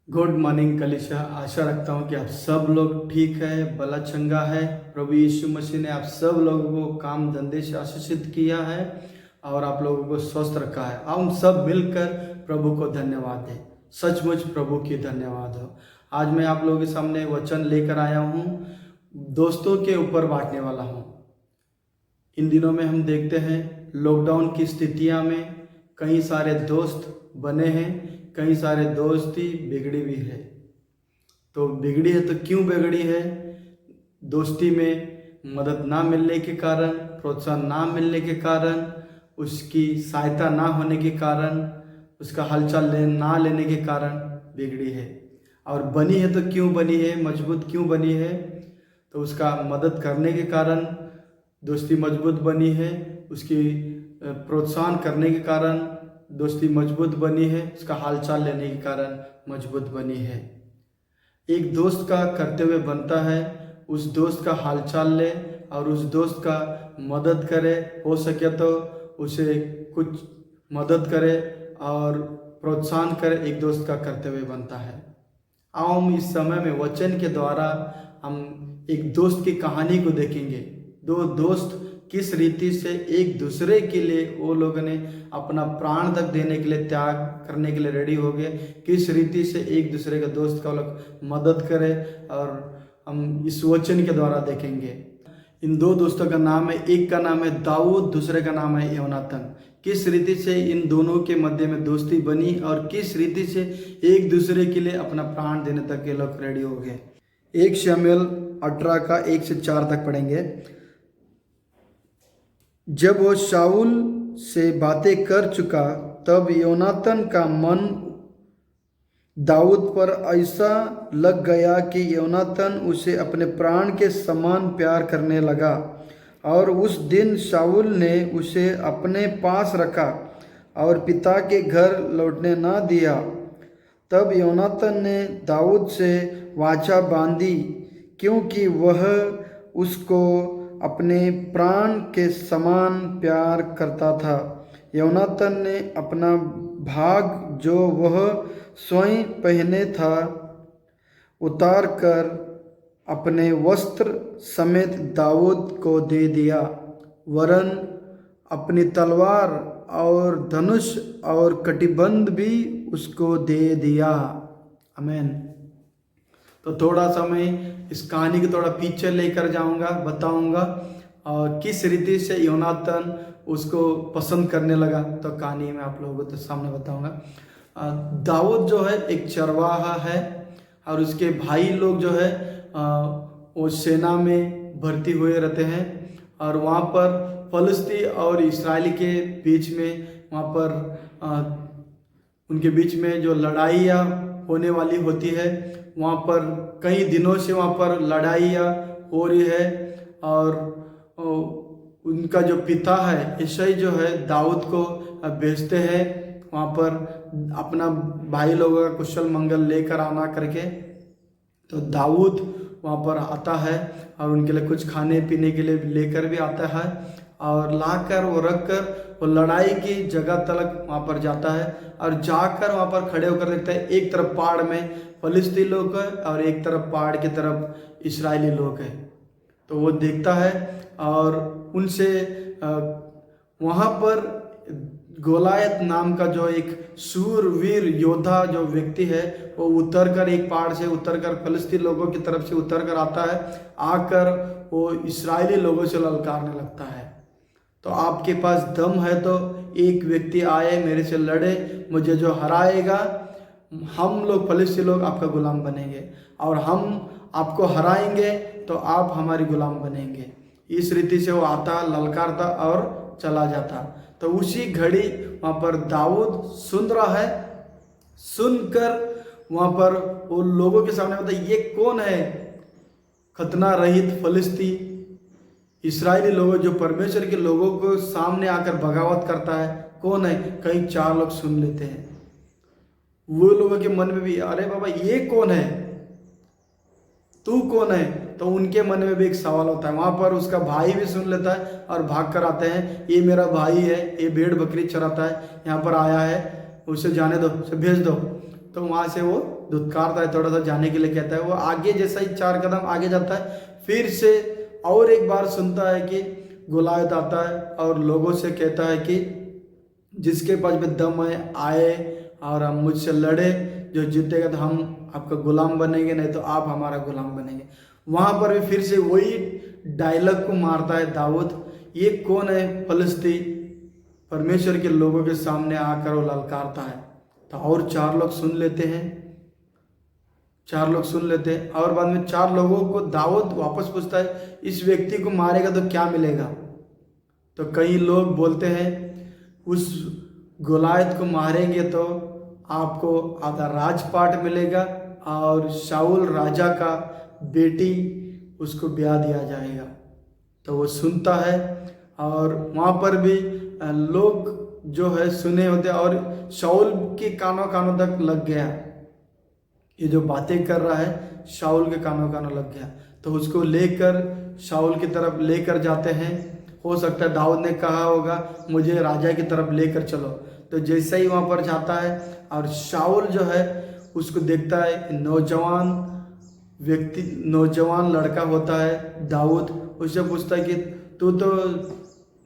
Good morning कलिशा। आशा रखता हूँ कि आप सब लोग ठीक है, भला चंगा है। प्रभु यीशु मसीह ने आप सब लोगों को काम धंधे से आशीषित किया है और आप लोगों को स्वस्थ रखा है। हम सब मिलकर प्रभु को धन्यवाद दें। सचमुच प्रभु की धन्यवाद हो। आज मैं आप लोगों के सामने वचन लेकर आया हूँ, दोस्तों के ऊपर बांटने वाला हूँ। इन दिनों में हम देखते हैं लॉकडाउन की स्थितियाँ में कई सारे दोस्त बने हैं, कई सारे दोस्ती बिगड़ी भी है। तो बिगड़ी है तो क्यों बिगड़ी है? दोस्ती में मदद ना मिलने के कारण, प्रोत्साहन ना मिलने के कारण, उसकी सहायता ना होने के कारण, उसका हालचाल ना लेने के कारण बिगड़ी है। और बनी है तो क्यों बनी है, मजबूत क्यों बनी है? तो उसका मदद करने के कारण दोस्ती मजबूत बनी है, उसकी प्रोत्साहन करने के कारण दोस्ती मजबूत बनी है, उसका हालचाल लेने के कारण मजबूत बनी है। एक दोस्त का कर्तव्य बनता है उस दोस्त का हालचाल ले और उस दोस्त का मदद करे, हो सके तो उसे कुछ मदद करे और प्रोत्साहन करे। एक दोस्त का कर्तव्य बनता है। आओ हम इस समय में वचन के द्वारा हम एक दोस्त की कहानी को देखेंगे। दो दोस्त किस रीति से एक दूसरे के लिए वो लोगों ने अपना प्राण तक देने के लिए, त्याग करने के लिए रेडी हो गए। किस रीति से एक दूसरे का दोस्त का लोग मदद करे और हम इस वचन के द्वारा देखेंगे। इन दो दोस्तों का नाम है, एक का नाम है दाऊद, दूसरे का नाम है योनातन। किस रीति से इन दोनों के मध्य में दोस्ती बनी और किस रीति से एक दूसरे के लिए अपना प्राण देने तक के लोग रेडी हो गए। 1 शमूएल 18 का 1 से 4 तक पढ़ेंगे। जब वो शाऊल से बातें कर चुका तब योनातन का मन दाऊद पर ऐसा लग गया कि योनातन उसे अपने प्राण के समान प्यार करने लगा और उस दिन शाऊल ने उसे अपने पास रखा और पिता के घर लौटने ना दिया। तब योनातन ने दाऊद से वाचा बांधी क्योंकि वह उसको अपने प्राण के समान प्यार करता था। योनातन ने अपना भाग जो वह स्वयं पहने था उतार कर अपने वस्त्र समेत दाऊद को दे दिया, वरन अपनी तलवार और धनुष और कटिबंध भी उसको दे दिया। आमीन। तो थोड़ा सा मैं इस कहानी के थोड़ा पीछे लेकर जाऊंगा, बताऊंगा और किस रीति से योनातन उसको पसंद करने लगा। तो कहानी में आप लोगों को सामने बताऊंगा। दाऊद जो है एक चरवाहा है और उसके भाई लोग जो है वो सेना में भर्ती हुए रहते हैं और वहाँ पर फलस्ती और इस्राएली के बीच में, वहाँ पर उनके बीच में जो लड़ाइयाँ होने वाली होती है, वहाँ पर कई दिनों से वहाँ पर लड़ाइयाँ हो रही है। और उनका जो पिता है यिशै जो है दाऊद को भेजते हैं वहाँ पर अपना भाई लोगों का कुशल मंगल लेकर आना करके। तो दाऊद वहाँ पर आता है और उनके लिए कुछ खाने पीने के लिए लेकर भी आता है और लाकर वो रख कर वो लड़ाई की जगह तक वहाँ पर जाता है और जाकर वहाँ पर खड़े होकर देखता है एक तरफ पहाड़ में फलिस्ती लोग है और एक तरफ पहाड़ की तरफ इस्राएली लोग हैं। तो वो देखता है और उनसे वहाँ पर गोलायत नाम का जो एक शूरवीर योद्धा जो व्यक्ति है वो उतर कर, एक पहाड़ से उतर कर फलस्तीन लोगों की तरफ से उतर कर आता है। आकर वो इस्राएली लोगों से ललकारने लगता है। तो आपके पास दम है तो एक व्यक्ति आए, मेरे से लड़े, मुझे जो हराएगा हम लोग फलस्तीन लोग आपका गुलाम बनेंगे और हम आपको हराएंगे तो आप हमारी गुलाम बनेंगे। इस रीति से वो आता, ललकारता और चला जाता। तो उसी घड़ी वहाँ पर दाऊद सुन रहा है, सुनकर वहाँ पर वो लोगों के सामने बताया ये कौन है खतना रहित फलिस्ती इस्राएली लोगों जो परमेश्वर के लोगों को सामने आकर बगावत करता है, कौन है? कई 4 लोग सुन लेते हैं। वो लोगों के मन में भी अरे बाबा ये कौन है, तू कौन है? तो उनके मन में भी एक सवाल होता है। वहाँ पर उसका भाई भी सुन लेता है और भाग कर आते हैं, ये मेरा भाई है, ये भेड़ बकरी चराता है, यहाँ पर आया है, उसे जाने दो, उसे भेज दो। तो वहाँ से वो धुतकारता है, थोड़ा सा जाने के लिए कहता है। वो आगे जैसा ही 4 कदम आगे जाता है, फिर से और एक बार सुनता है कि गोलायत आता है और लोगों से कहता है कि जिसके पास भी दम है आए और हम मुझसे लड़े, जो जीतेगा तो हम आपका गुलाम बनेंगे, नहीं तो आप हमारा गुलाम बनेंगे। वहाँ पर भी फिर से वही डायलॉग को मारता है दाऊद। ये कौन है? फलिस्ती परमेश्वर के लोगों के सामने आकर वो ललकारता है। तो और 4 लोग सुन लेते हैं, 4 लोग सुन लेते हैं और बाद में 4 लोगों को दाऊद वापस पूछता है, इस व्यक्ति को मारेगा तो क्या मिलेगा? तो कई लोग बोलते हैं उस गोलायत को मारेंगे तो आपको आधा राजपाट मिलेगा और शाऊल राजा का बेटी उसको ब्याह दिया जाएगा। तो वो सुनता है और वहाँ पर भी लोग जो है सुने होते और शाऊल के कानों कानों तक लग गया, ये जो बातें कर रहा है शाऊल के कानों कानों लग गया। तो उसको लेकर शाऊल की तरफ लेकर जाते हैं। हो सकता है दाऊद ने कहा होगा मुझे राजा की तरफ लेकर चलो। तो जैसे ही वहाँ पर जाता है और शाऊल जो है उसको देखता है, नौजवान लड़का होता है दाऊद, उससे पूछता है कि तू तो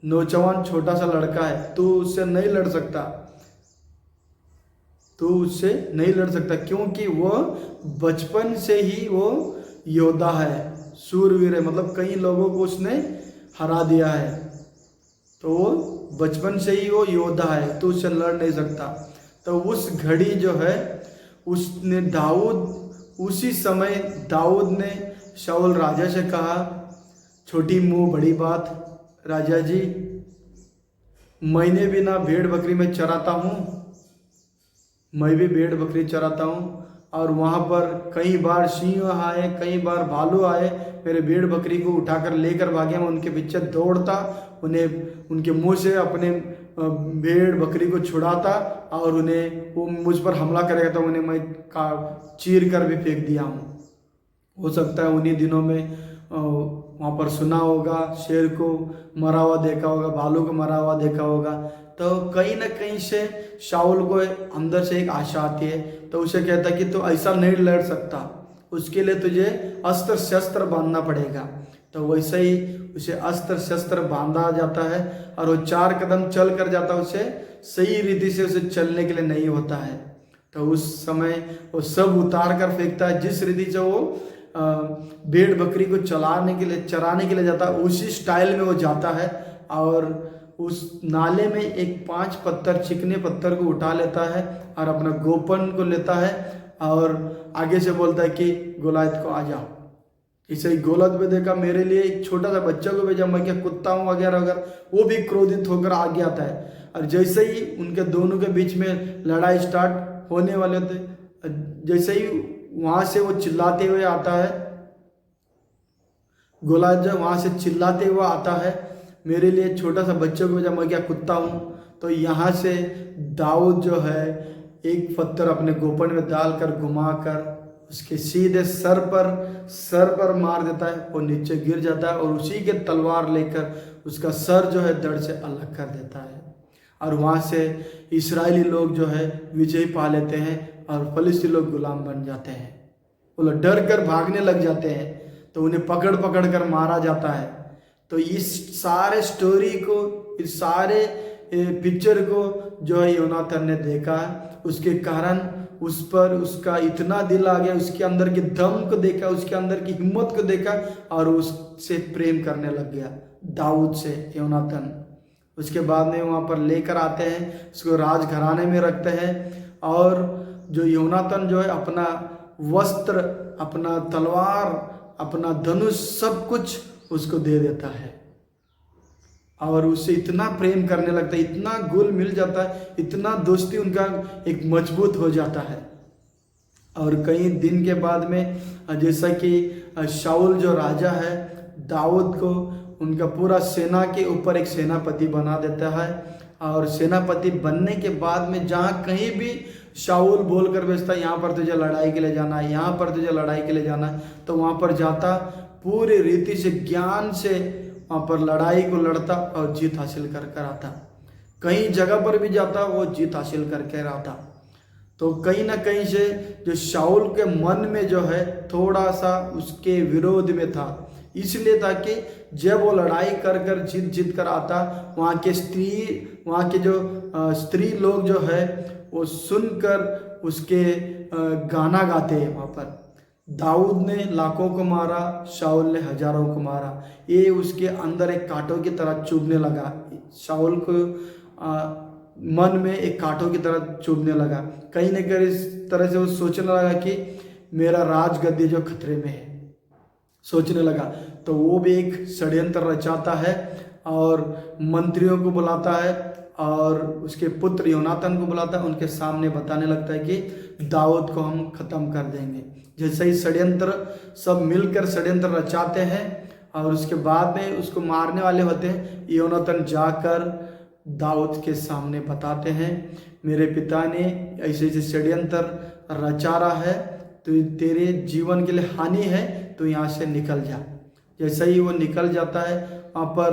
नौजवान छोटा सा लड़का है, तू उससे नहीं लड़ सकता, तू उससे नहीं लड़ सकता क्योंकि वो बचपन से ही वो योद्धा है, सूरवीर है, मतलब कई लोगों को उसने हरा दिया है। तो वो बचपन से ही वो योद्धा है, तो उससे लड़ नहीं सकता। तो उस घड़ी जो है उसने उसी समय दाऊद ने शाऊल राजा से कहा, छोटी मुंह बड़ी बात, राजा जी मैंने भी ना भेड़ बकरी में चराता हूँ, मैं भी भेड़ बकरी चराता हूँ और वहाँ पर कई बार सिंह आए, कई बार भालू आए, मेरे भेड़ बकरी को उठाकर लेकर भागे, मैं उनके पीछे दौड़ता, उन्हें उनके मुंह से अपने भेड़ बकरी को छुड़ाता और उन्हें वो मुझ पर हमला करेगा तो उन्हें मैं चीर कर भी फेंक दिया हूँ। हो सकता है उन्हीं दिनों में वहाँ पर सुना होगा, शेर को मरा हुआ देखा होगा, भालू को मरा हुआ देखा होगा। तो कहीं ना कहीं से शाऊल को अंदर से एक आशा आती है, तो उसे कहता कि तू ऐसा नहीं लड़ सकता, उसके लिए तुझे अस्त्र शस्त्र बांधना पड़ेगा। तो वैसे ही उसे अस्त्र शस्त्र बांधा जाता है और वो 4 कदम चल कर जाता है, उसे सही रीति से उसे चलने के लिए नहीं होता है। तो उस समय वो सब उतार कर फेंकता है, जिस रीति से वो भेड़ बकरी को चराने के लिए जाता है उसी स्टाइल में वो जाता है और उस नाले में एक 5 पत्थर, चिकने पत्थर को उठा लेता है और अपना गोपन को लेता है और आगे से बोलता है कि गोलायत को आ जाओ। इसे गोलायत में देखा मेरे लिए एक छोटा सा बच्चा को भेजा, मैं क्या कुत्ता हूँ वगैरह वगैरह, वो भी क्रोधित होकर आगे आता है और जैसे ही उनके दोनों के बीच में लड़ाई स्टार्ट होने वाले होते, जैसे ही वहां से वो चिल्लाते हुए आता है, गोलायत जब वहां से चिल्लाते हुए आता है, मेरे लिए छोटा सा बच्चे को भेजा, मैं क्या कुत्ता हूँ। तो यहाँ से दाऊद जो है एक पत्थर अपने गोपन में डालकर घुमाकर उसके सीधे सर पर मार देता है, वो नीचे गिर जाता है और उसी के तलवार लेकर उसका सर जो है धड़ से अलग कर देता है और वहाँ से इस्राएली लोग जो है विजय पा लेते हैं और फलिस्ती लोग गुलाम बन जाते हैं। वो लोग डर कर भागने लग जाते हैं, तो उन्हें पकड़ कर मारा जाता है। तो इस सारे स्टोरी को, इस सारे पिक्चर को जो है योनाथन ने देखा, उसके कारण उस पर उसका इतना दिल आ गया, उसके अंदर की दम को देखा, उसके अंदर की हिम्मत को देखा और उससे प्रेम करने लग गया, दाऊद से योनाथन। उसके बाद में वहाँ पर लेकर आते हैं, उसको राजघराने में रखते हैं और जो योनाथन जो है अपना वस्त्र, अपना तलवार, अपना धनुष, सब कुछ उसको दे देता है और उससे इतना प्रेम करने लगता है, इतना घुल मिल जाता है, इतना दोस्ती उनका एक मजबूत हो जाता है। और कई दिन के बाद में जैसा कि शाऊल जो राजा है दाऊद को उनका पूरा सेना के ऊपर एक सेनापति बना देता है और सेनापति बनने के बाद में जहाँ कहीं भी शाऊल बोल कर भेजता है यहाँ पर तुझे लड़ाई के लिए जाना है, यहाँ पर तुझे लड़ाई के लिए जाना है, तो वहाँ पर जाता, पूरी रीति से ज्ञान से वहाँ पर लड़ाई को लड़ता और जीत हासिल कर आता। कई जगह पर भी जाता, वो जीत हासिल करके आता। तो कहीं ना कहीं से जो शाऊल के मन में जो है थोड़ा सा उसके विरोध में था, इसलिए था कि जब वो लड़ाई कर कर जीत कर आता, वहाँ के जो स्त्री लोग जो है वो सुनकर उसके गाना गाते हैं। वहाँ पर दाऊद ने लाखों को मारा, शाऊल ने हजारों को मारा। ये उसके अंदर एक कांटों की तरह चुभने लगा। शाऊल को मन में एक कांटों की तरह चुभने लगा। कहीं ना कहीं इस तरह से वो सोचने लगा कि मेरा राजगद्दी जो खतरे में है, सोचने लगा। तो वो भी एक षड्यंत्र रचाता है और मंत्रियों को बुलाता है और उसके पुत्र योनातान को बुलाता है। उनके सामने बताने लगता है कि दाऊद को हम खत्म कर देंगे। जैसे ही षड्यंत्र सब मिलकर षड्यंत्र रचाते हैं और उसके बाद में उसको मारने वाले होते हैं, योनातान जाकर दाऊद के सामने बताते हैं, मेरे पिता ने ऐसे ऐसे षड्यंत्र रचा रहा है, तो तेरे जीवन के लिए हानि है, तो यहाँ से निकल जा। जैसे ही वो निकल जाता है, वहाँ पर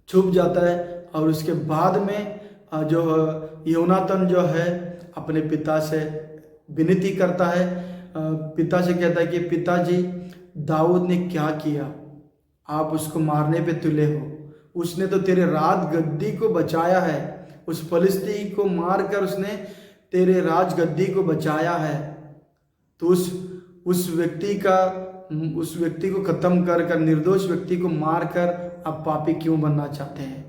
छुप जाता है और उसके बाद में जो योनातान जो है अपने पिता से विनती करता है। पिता से कहता है कि पिताजी, दाऊद ने क्या किया, आप उसको मारने पे तुले हो। उसने तो तेरे राज गद्दी को बचाया है, उस फलिस्ती को मारकर उसने तेरे राज गद्दी को बचाया है। तो उस व्यक्ति को खत्म कर निर्दोष व्यक्ति को मारकर अब पापी क्यों बनना चाहते हैं,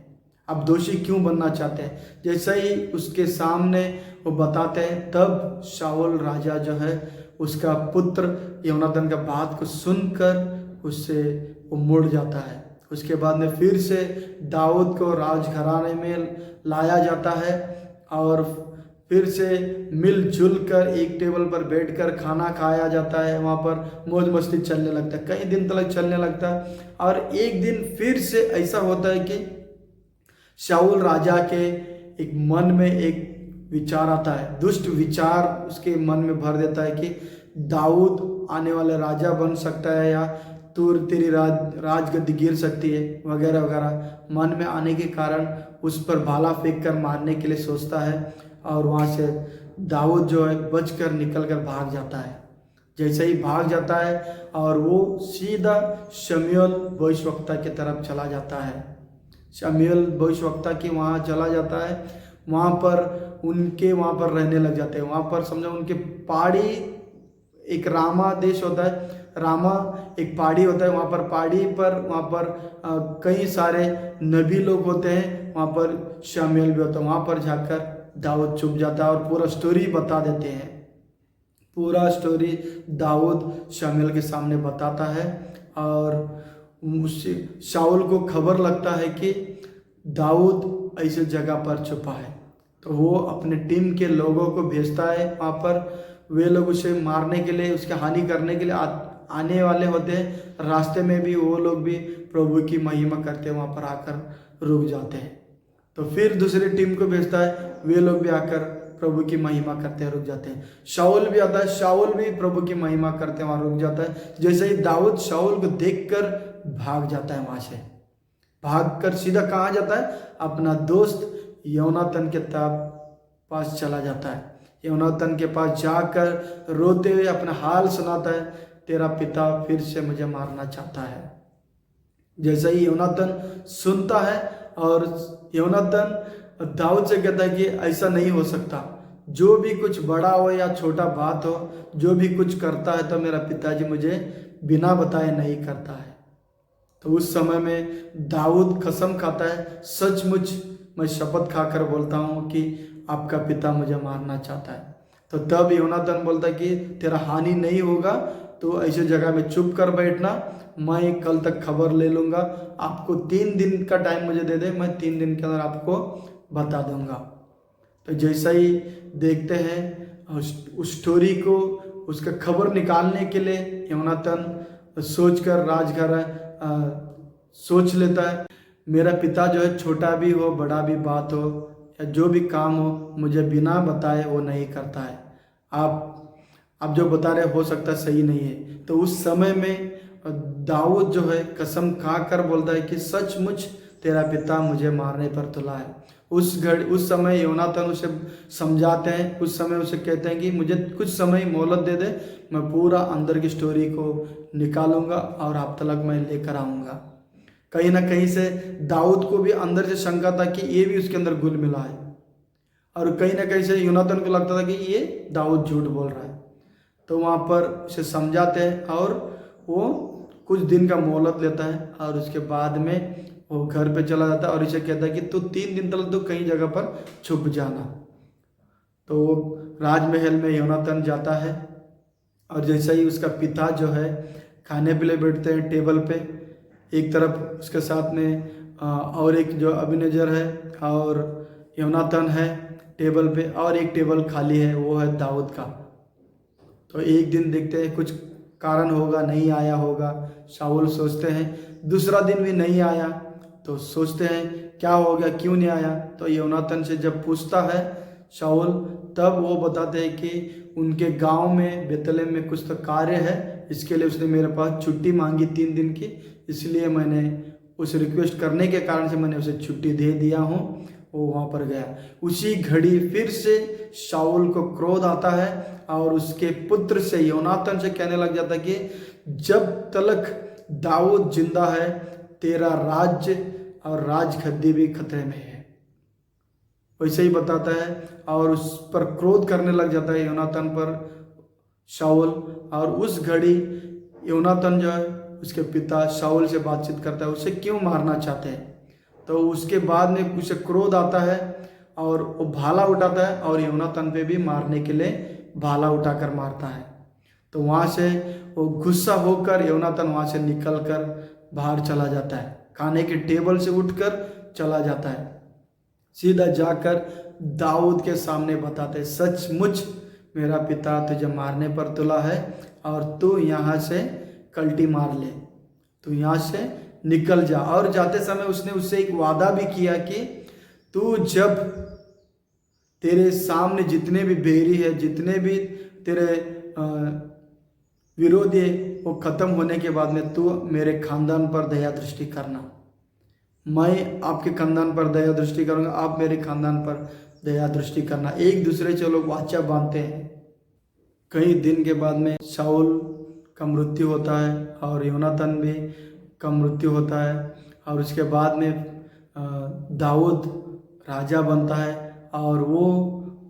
अब दोषी क्यों बनना चाहते हैं। जैसे ही उसके सामने वो बताते हैं, तब शाऊल राजा जो है उसका पुत्र योनातान का बात को सुनकर उससे वो मुड़ जाता है। उसके बाद में फिर से दाऊद को राजघराने में लाया जाता है और फिर से मिलजुल कर एक टेबल पर बैठकर खाना खाया जाता है। वहाँ पर मौज मस्ती चलने लगता है, कई दिन तक चलने लगता है। और एक दिन फिर से ऐसा होता है कि शाऊल राजा के एक मन में एक विचार आता है, दुष्ट विचार उसके मन में भर देता है कि दाऊद आने वाले राजा बन सकता है या तेरी राजगद्दी गिर सकती है वगैरह वगैरह। मन में आने के कारण उस पर भाला फेंक कर मारने के लिए सोचता है और वहाँ से दाऊद जो है बचकर निकल कर भाग जाता है। जैसे ही भाग जाता है और वो सीधा शमूएल भविष्यवक्ता की तरफ चला जाता है। शमूएल भविष्यवक्ता के वहाँ चला जाता है, वहाँ पर रहने लग जाते हैं। वहाँ पर समझो उनके पहाड़ी, एक रामा देश होता है, रामा एक पहाड़ी होता है, वहाँ पर कई सारे नबी लोग होते हैं, वहाँ पर शमूएल भी होता है। वहाँ पर जाकर दाऊद छुप जाता है और पूरा स्टोरी बता देते हैं। पूरा स्टोरी दाऊद शमूएल के सामने बताता है और उससे शाऊल को खबर लगता है कि दाऊद ऐसे जगह पर छुपा है। तो वो अपने टीम के लोगों को भेजता है वहाँ पर। वे लोग उसे मारने के लिए, उसकी हानि करने के लिए आने वाले होते हैं। रास्ते में भी वो लोग भी प्रभु की महिमा करते वहाँ पर आकर रुक जाते हैं। तो फिर दूसरी टीम को भेजता है, वे लोग भी आकर प्रभु की महिमा करते रुक जाते हैं। शाऊल भी आता है, शाऊल भी प्रभु की महिमा करते वहाँ रुक जाता है। जैसे ही दाऊद शाऊल को देखकर भाग जाता है, वहाँ से भागकर सीधा कहाँ जाता है, अपना दोस्त योनातान के पास चला जाता है। योनातान के पास जाकर रोते हुए अपना हाल सुनाता है, तेरा पिता फिर से मुझे मारना चाहता है। जैसे ही योनातान सुनता है और योनातान दाऊद से कहता है कि ऐसा नहीं हो सकता, जो भी कुछ बड़ा हो या छोटा बात हो, जो भी कुछ करता है तो मेरा पिताजी मुझे बिना बताए नहीं करता है। तो उस समय में दाऊद कसम खाता है, सचमुच मैं शपथ खाकर बोलता हूँ कि आपका पिता मुझे मारना चाहता है। तो तब योनातान बोलता है कि तेरा हानि नहीं होगा, तो ऐसे जगह में चुप कर बैठना, मैं कल तक खबर ले लूँगा, आपको 3 दिन का टाइम मुझे दे दे, मैं 3 दिन के अंदर आपको बता दूँगा। तो जैसा ही देखते हैं उस स्टोरी को, उसका खबर निकालने के लिए योनातान सोचकर राजघर सोच लेता है, मेरा पिता जो है छोटा भी हो बड़ा भी बात हो या जो भी काम हो, मुझे बिना बताए वो नहीं करता है। आप जो बता रहे हो सकता सही नहीं है। तो उस समय में दाऊद जो है कसम खा कर बोलता है कि सचमुच तेरा पिता मुझे मारने पर तुला है। उस समय योनातान उसे समझाते हैं, उस समय उसे कहते हैं कि मुझे कुछ समय मोहलत दे दे, मैं पूरा अंदर की स्टोरी को निकालूंगा और आप तक मैं लेकर आऊँगा। कहीं ना कहीं से दाऊद को भी अंदर से शंका था कि ये भी उसके अंदर गुल मिला है, और कहीं ना कहीं से योनातान को लगता था कि ये दाऊद झूठ बोल रहा है। तो वहाँ पर उसे समझाते हैं और वो कुछ दिन का मोहलत लेता है और उसके बाद में वो घर पे चला जाता है और इसे कहता है कि तू 3 दिन तक तो कहीं जगह पर छुप जाना। तो वो राजमहल में योनातान जाता है और जैसे ही उसका पिता जो है खाने पे ले बैठते हैं टेबल पे, एक तरफ उसके साथ में और एक जो अबीनेजेर है और योनातान है टेबल पे, और एक टेबल खाली है, वो है दाऊद का। तो एक दिन देखते हैं कुछ कारण होगा, नहीं आया होगा, शाऊल सोचते हैं। दूसरा दिन भी नहीं आया तो सोचते हैं क्या हो गया, क्यों नहीं आया। तो योनातान से जब पूछता है शाऊल, तब वो बताते हैं कि उनके गांव में बेतलेहम में कुछ तो कार्य है, इसके लिए उसने मेरे पास छुट्टी मांगी 3 दिन की, इसलिए मैंने उस रिक्वेस्ट करने के कारण से मैंने उसे छुट्टी दे दिया हूँ। वो वहाँ पर गया। उसी घड़ी फिर से शाऊल को क्रोध आता है और उसके पुत्र से योनातान से कहने लग जाता है कि जब तक दाऊद जिंदा है तेरा राज्य और राजगद्दी भी खतरे में है। वैसे ही बताता है और उस पर क्रोध करने लग जाता है योनातान पर शाऊल। और उस घड़ी योनातान जो है उसके पिता शाऊल से बातचीत करता है, उसे क्यों मारना चाहते हैं। तो उसके बाद में उसे क्रोध आता है और वो भाला उठाता है और योनातान पे भी मारने के लिए भाला उठाकर मारता है। तो वहाँ से वो गुस्सा होकर योनातान वहाँ से निकल कर बाहर चला जाता है, खाने के टेबल से उठकर चला जाता है, सीधा जाकर दाऊद के सामने बताते हैं, सचमुच मेरा पिता तुझे मारने पर तुला है और तू यहाँ से कल्टी मार ले, तू यहाँ से निकल जा। और जाते समय उसने उससे एक वादा भी किया कि तू जब तेरे सामने जितने भी बैरी है, जितने भी तेरे विरोधी है, वो खत्म होने के बाद में तू मेरे खानदान पर दया दृष्टि करना, मैं आपके खानदान पर दया दृष्टि करूंगा, आप मेरे खानदान पर दया दृष्टि करना। एक दूसरे से लोग वाचा बांधते हैं। कई दिन के बाद में शाऊल का मृत्यु होता है और योनातान भी का मृत्यु होता है और उसके बाद में दाऊद राजा बनता है और वो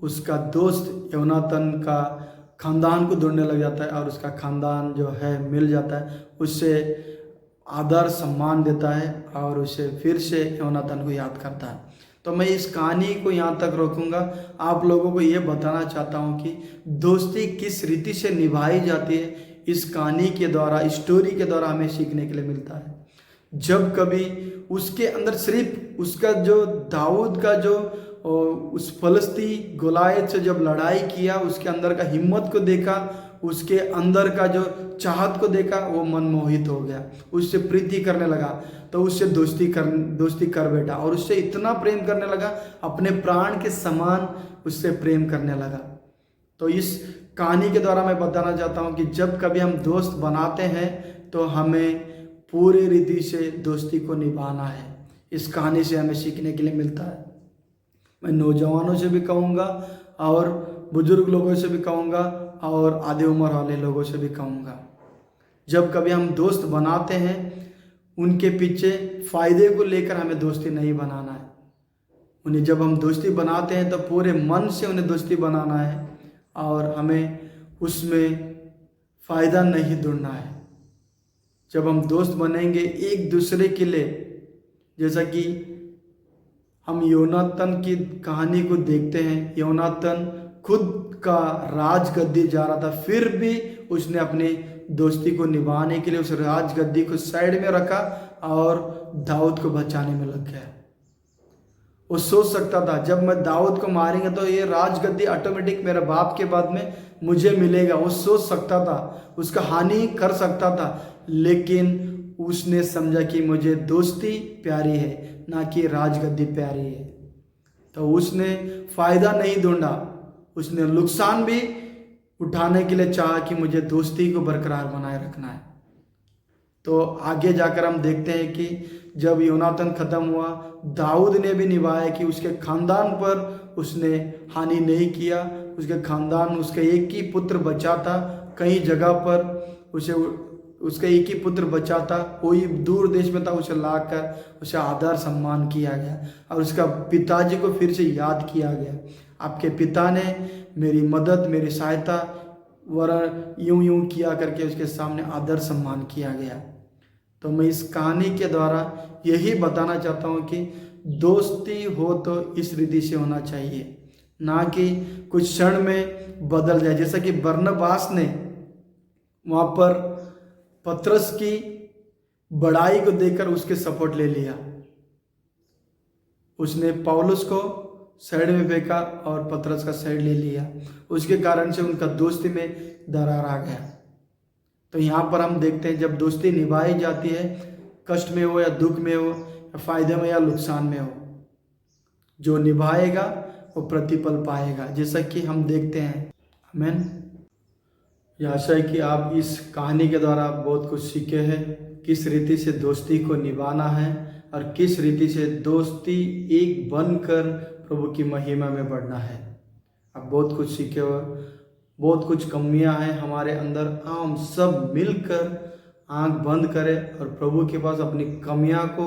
उसका दोस्त योनातान का खानदान को ढूंढने लग जाता है और उसका खानदान जो है मिल जाता है, उससे आदर सम्मान देता है और उसे फिर से योनातान को याद करता है। तो मैं इस कहानी को यहाँ तक रोकूंगा। आप लोगों को ये बताना चाहता हूँ कि दोस्ती किस रीति से निभाई जाती है, इस कहानी के द्वारा, स्टोरी के द्वारा हमें सीखने के लिए मिलता है। जब कभी उसके अंदर सिर्फ उसका जो दाऊद का जो उस फलस्ती गोलायत से जब लड़ाई किया, उसके अंदर का हिम्मत को देखा, उसके अंदर का जो चाहत को देखा, वो मन मोहित हो गया, उससे प्रीति करने लगा। तो उससे दोस्ती कर बैठा और उससे इतना प्रेम करने लगा, अपने प्राण के समान उससे प्रेम करने लगा। तो इस कहानी के द्वारा मैं बताना चाहता हूँ कि जब कभी हम दोस्त बनाते हैं तो हमें पूरी रीति से दोस्ती को निभाना है। इस कहानी से हमें सीखने के लिए मिलता है। मैं नौजवानों से भी कहूँगा और बुजुर्ग लोगों से भी कहूँगा और आधी उम्र वाले लोगों से भी कहूँगा, जब कभी हम दोस्त बनाते हैं उनके पीछे फ़ायदे को लेकर हमें दोस्ती नहीं बनाना है। उन्हें जब हम दोस्ती बनाते हैं तो पूरे मन से उन्हें दोस्ती बनाना है और हमें उसमें फ़ायदा नहीं ढूंढना है। जब हम दोस्त बनेंगे एक दूसरे के लिए, जैसा कि हम योनातान की कहानी को देखते हैं, योनातान खुद का राजगद्दी जा रहा था, फिर भी उसने अपनी दोस्ती को निभाने के लिए उस राजगद्दी को साइड में रखा और दाऊद को बचाने में लग गया। वो सोच सकता था जब मैं दाऊद को मारेंगे तो ये राजगद्दी ऑटोमेटिक मेरे बाप के बाद में मुझे मिलेगा, वो सोच सकता था, उसका हानि कर सकता था, लेकिन उसने समझा कि मुझे दोस्ती प्यारी है ना कि राजगद्दी प्यारी है। तो उसने फायदा नहीं ढूंढा, उसने नुकसान भी उठाने के लिए चाहा कि मुझे दोस्ती को बरकरार बनाए रखना है। तो आगे जाकर हम देखते हैं कि जब योनातान खत्म हुआ, दाऊद ने भी निभाया कि उसके खानदान पर उसने हानि नहीं किया। उसके खानदान, उसका एक ही पुत्र बचा था, कई जगह पर उसका एक ही पुत्र बचा था, कोई दूर देश में था, उसे लाकर उसे आदर सम्मान किया गया और उसका पिताजी को फिर से याद किया गया। आपके पिता ने मेरी मदद, मेरी सहायता वरन यूं किया करके उसके सामने आदर सम्मान किया गया। तो मैं इस कहानी के द्वारा यही बताना चाहता हूँ कि दोस्ती हो तो इस रीति से होना चाहिए, ना कि कुछ क्षण में बदल जाए। जैसा कि बरनबास ने वहाँ पर पतरस की बड़ाई को देखकर उसके सपोर्ट ले लिया, उसने पौलुस को साइड में फेंका और पतरस का साइड ले लिया, उसके कारण से उनका दोस्ती में दरार आ गया। तो यहाँ पर हम देखते हैं जब दोस्ती निभाई जाती है, कष्ट में हो या दुख में हो या फायदे में या नुकसान में हो, जो निभाएगा वो प्रतिफल पाएगा, जैसा कि हम देखते हैं। आमीन। यह आशा है कि आप इस कहानी के द्वारा बहुत कुछ सीखे हैं, किस रीति से दोस्ती को निभाना है और किस रीति से दोस्ती एक बनकर प्रभु की महिमा में बढ़ना है। आप बहुत कुछ सीखे हो। बहुत कुछ कमियां हैं हमारे अंदर, हम सब मिलकर आंख बंद करें और प्रभु के पास अपनी कमियां को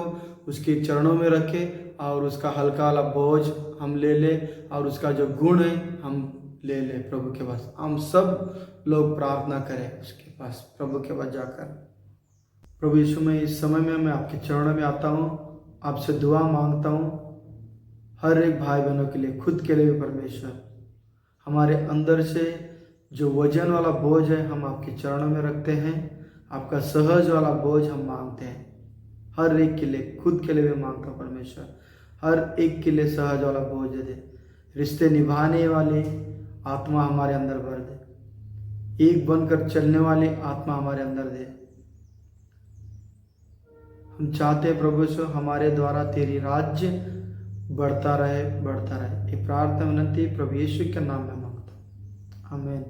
उसके चरणों में रखें और उसका हल्का वाला बोझ हम ले लें और उसका जो गुण है हम ले लें प्रभु के पास। हम सब लोग प्रार्थना करें उसके पास, प्रभु के पास जाकर। प्रभु यीशु, मैं इस समय में मैं आपके चरणों में आता हूँ, आपसे दुआ मांगता हूँ हर एक भाई बहनों के लिए, खुद के लिए भी। परमेश्वर, हमारे अंदर से जो वजन वाला बोझ है हम आपके चरणों में रखते हैं, आपका सहज वाला बोझ हम मांगते हैं हर एक के लिए, खुद के लिए भी मांगता हूँ परमेश्वर, हर एक के लिए सहज वाला बोझ दे। रिश्ते निभाने वाली आत्मा हमारे अंदर भर दे, एक बनकर चलने वाली आत्मा हमारे अंदर दे। हम चाहते हैं प्रभु यीशु हमारे द्वारा तेरी राज्य बढ़ता रहे, बढ़ता रहे। ये प्रार्थना विनंती प्रभु यीशु के नाम में मांगता हूँ, आमीन।